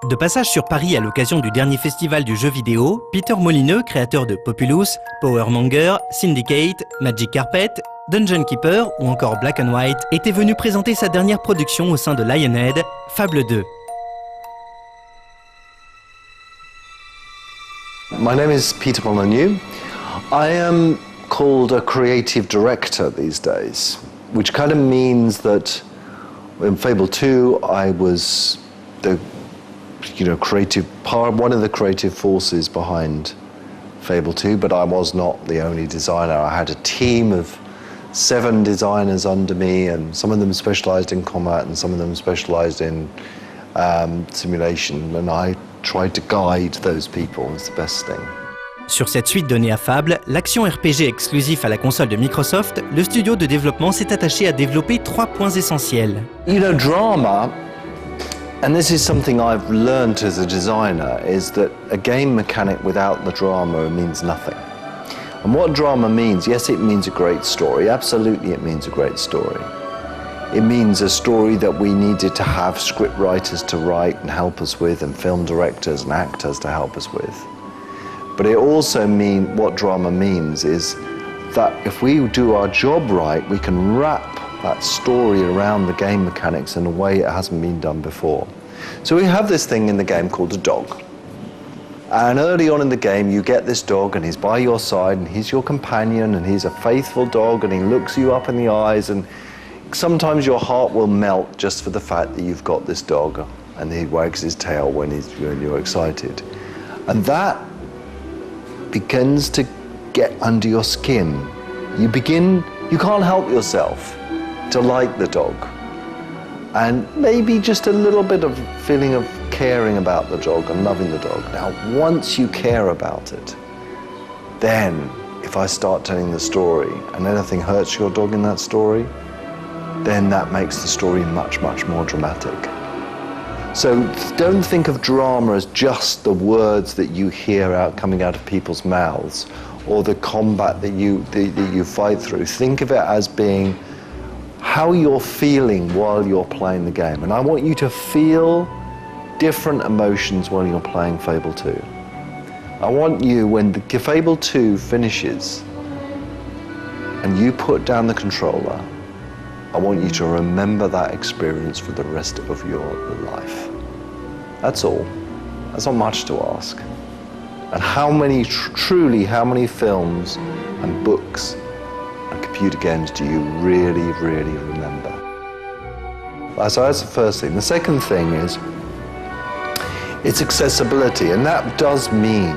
De passage sur Paris à l'occasion du dernier festival du jeu vidéo, Peter Molineux, créateur de Populous, Powermonger, Syndicate, Magic Carpet, Dungeon Keeper ou encore Black and White, était venu présenter sa dernière production au sein de Lionhead, Fable 2. My name is Peter Molyneux. I am called a creative director these days, which kind of means that in Fable 2 I was the creative part, one of the creative forces behind Fable 2, but I was not the only designer. I had a team of 7 designers under me, and some of them specialized in combat and some of them specialized in simulation, and I tried to guide those people. It's the best thing. Sur cette suite donnée à Fable, l'action RPG exclusif à la console de Microsoft, le studio de développement s'est attaché à développer 3 points essentiels. Drama, and this is something I've learned as a designer, is that a game mechanic without the drama means nothing. And what drama means, yes, it means a great story. Absolutely, it means a great story. It means a story that we needed to have script writers to write and help us with, and film directors and actors to help us with. But it also means, what drama means is that if we do our job right, we can wrap that story around the game mechanics in a way it hasn't been done before. So we have this thing in the game called a dog. And early on in the game, you get this dog and he's by your side and he's your companion and he's a faithful dog and he looks you up in the eyes, and sometimes your heart will melt just for the fact that you've got this dog and he wags his tail when you're excited. And that begins to get under your skin. You can't help yourself to like the dog. And maybe just a little bit of feeling of caring about the dog and loving the dog. Now, once you care about it, then if I start telling the story and anything hurts your dog in that story, then that makes the story much, much more dramatic. So don't think of drama as just the words that you hear coming out of people's mouths or the combat that you fight through. Think of it as being how you're feeling while you're playing the game. And I want you to feel different emotions while you're playing Fable 2. I want you, when the Fable 2 finishes and you put down the controller, I want you to remember that experience for the rest of your life. That's all. That's not much to ask. And how many films and books and computer games do you really, really remember? So that's the first thing. The second thing is it's accessibility, and that does mean,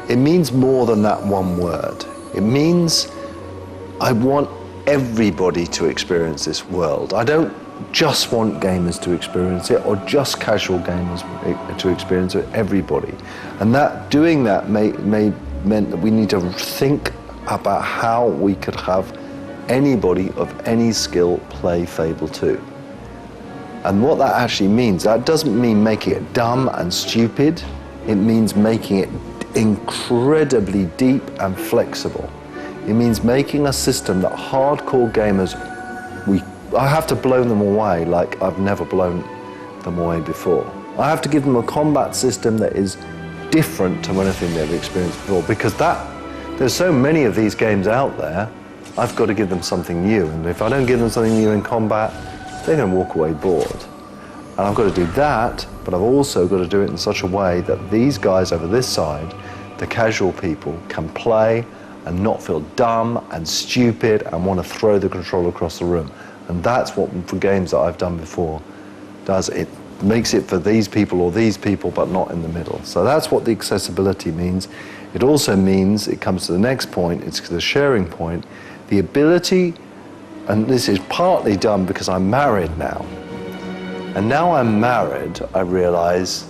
it means more than that one word. It means I want everybody to experience this world. I don't just want gamers to experience it or just casual gamers to experience it, everybody. And doing that meant that we need to think about how we could have anybody of any skill play Fable 2. And what that actually means, that doesn't mean making it dumb and stupid. It means making it incredibly deep and flexible. It means making a system that hardcore gamers, I have to blow them away like I've never blown them away before. I have to give them a combat system that is different to anything they've experienced before, because there's so many of these games out there, I've got to give them something new. And if I don't give them something new in combat, they're going to walk away bored. And I've got to do that, but I've also got to do it in such a way that these guys over this side, the casual people, can play and not feel dumb and stupid and want to throw the controller across the room. And that's what, for games that I've done before, does it makes it for these people or these people, but not in the middle. So that's what the accessibility means. It also means, it comes to the next point, it's the sharing point, the ability, and this is partly done because I'm married now. And now I'm married, I realize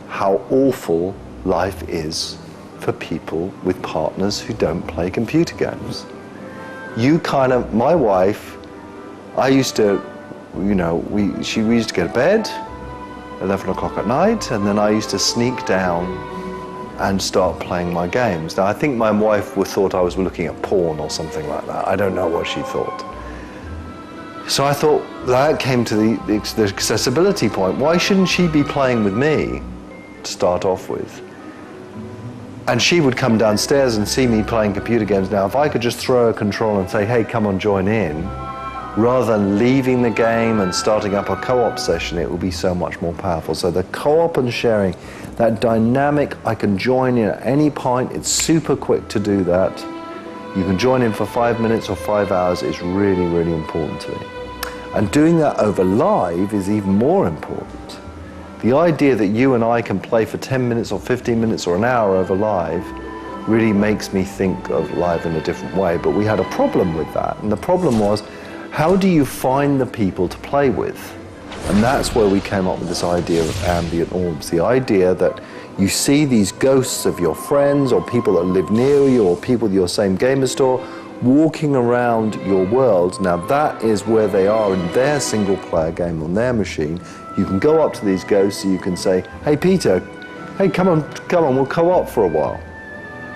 how awful life is for people with partners who don't play computer games. My wife, I used to, we used to go to bed, 11 o'clock at night, and then I used to sneak down and start playing my games. Now, I think my wife thought I was looking at porn or something like that. I don't know what she thought. So I thought that came to the accessibility point. Why shouldn't she be playing with me to start off with. And she would come downstairs and see me playing computer games. Now, if I could just throw a controller and say, hey, come on, join in, rather than leaving the game and starting up a co-op session, it will be so much more powerful. So the co-op and sharing, that dynamic, I can join in at any point, it's super quick to do that. You can join in for 5 minutes or 5 hours, is really, really important to me. And doing that over live is even more important. The idea that you and I can play for 10 minutes or 15 minutes or an hour over live really makes me think of live in a different way. But we had a problem with that, and the problem was, how do you find the people to play with? And that's where we came up with this idea of ambient orbs, the idea that you see these ghosts of your friends or people that live near you or people at your same gamer store walking around your world. Now that is where they are in their single player game on their machine. You can go up to these ghosts and you can say, hey Peter, hey come on, we'll co-op for a while.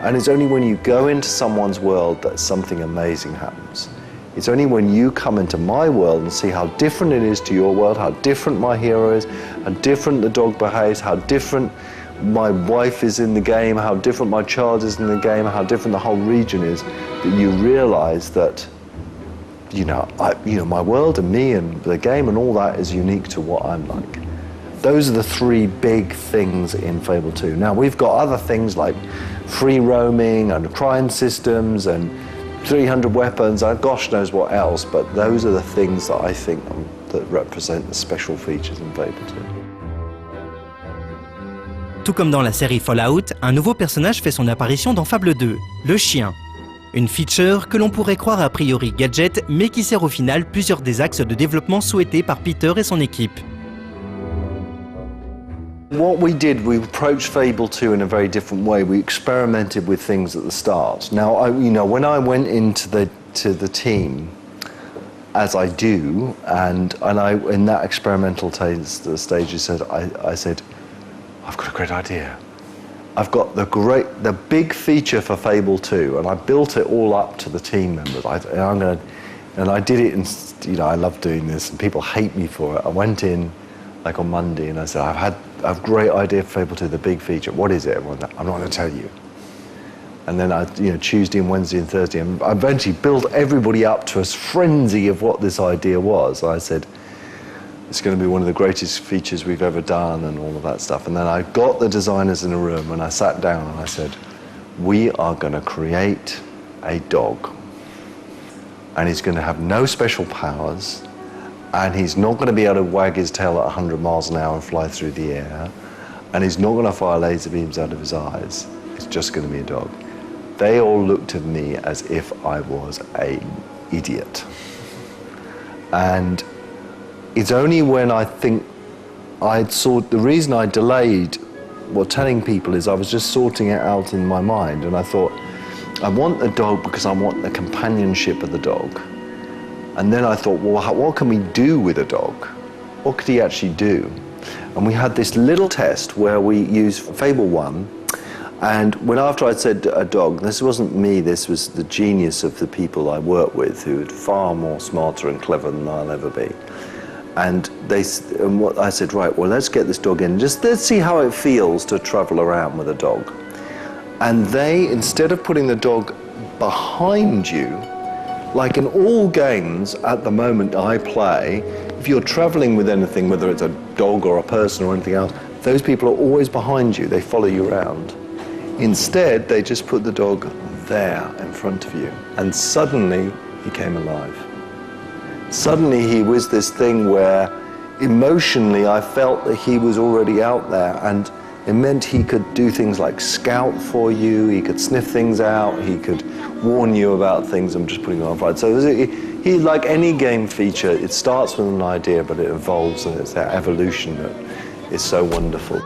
And it's only when you go into someone's world that something amazing happens. It's only when you come into my world and see how different it is to your world, how different my hero is, how different the dog behaves, how different my wife is in the game, how different my child is in the game, how different the whole region is, that you realize that, my world and me and the game and all that is unique to what I'm like. Those are the three big things in Fable 2. Now we've got other things like free roaming and crime systems and 300 weapons, and gosh knows what else, but those are the things that I think that represent the special features in Fable 2. Tout comme dans la série Fallout, un nouveau personnage fait son apparition dans Fable 2, le chien. Une feature que l'on pourrait croire a priori gadget, mais qui sert au final plusieurs des axes de développement souhaités par Peter et son équipe. What we did, we approached Fable 2 in a very different way. We experimented with things at the start. Now, when I went into the team, as I do, and in that experimental stage, I said, I've got a great idea. I've got the big feature for Fable 2, and I built it all up to the team members. And I did it, and I love doing this, and people hate me for it. I went in like on Monday, and I said, I have a great idea for Fable 2, the big feature. What is it? Everyone, I'm not going to tell you. And then Tuesday and Wednesday and Thursday, and I eventually built everybody up to a frenzy of what this idea was. I said, it's going to be one of the greatest features we've ever done and all of that stuff. And then I got the designers in a room and I sat down and I said, we are going to create a dog. And he's going to have no special powers. And he's not going to be able to wag his tail at 100 miles an hour and fly through the air. And he's not going to fire laser beams out of his eyes. It's just going to be a dog. They all looked at me as if I was an idiot. And it's only when I think the reason I delayed telling people is I was just sorting it out in my mind, and I thought, I want a dog because I want the companionship of the dog. And then I thought, well, what can we do with a dog? What could he actually do? And we had this little test where we used Fable 1, and after I'd said a dog, this wasn't me, this was the genius of the people I work with, who are far more smarter and clever than I'll ever be. And I said, right, well, let's get this dog in. Let's see how it feels to travel around with a dog. And they, instead of putting the dog behind you, like in all games at the moment I play, if you're traveling with anything, whether it's a dog or a person or anything else, those people are always behind you. They follow you around. Instead, they just put the dog there in front of you. And suddenly, he came alive. Suddenly he was this thing where emotionally I felt that he was already out there, and it meant he could do things like scout for you, he could sniff things out, he could warn you about things. I'm just putting it on fire. So he, like any game feature, it starts with an idea but it evolves, and it's that evolution that is so wonderful.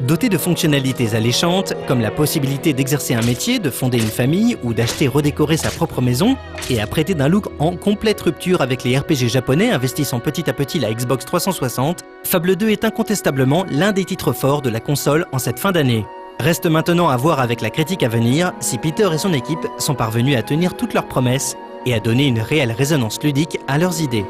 Doté de fonctionnalités alléchantes, comme la possibilité d'exercer un métier, de fonder une famille ou d'acheter redécorer sa propre maison, et apprêté d'un look en complète rupture avec les RPG japonais investissant petit à petit la Xbox 360, Fable 2 est incontestablement l'un des titres forts de la console en cette fin d'année. Reste maintenant à voir avec la critique à venir si Peter et son équipe sont parvenus à tenir toutes leurs promesses et à donner une réelle résonance ludique à leurs idées.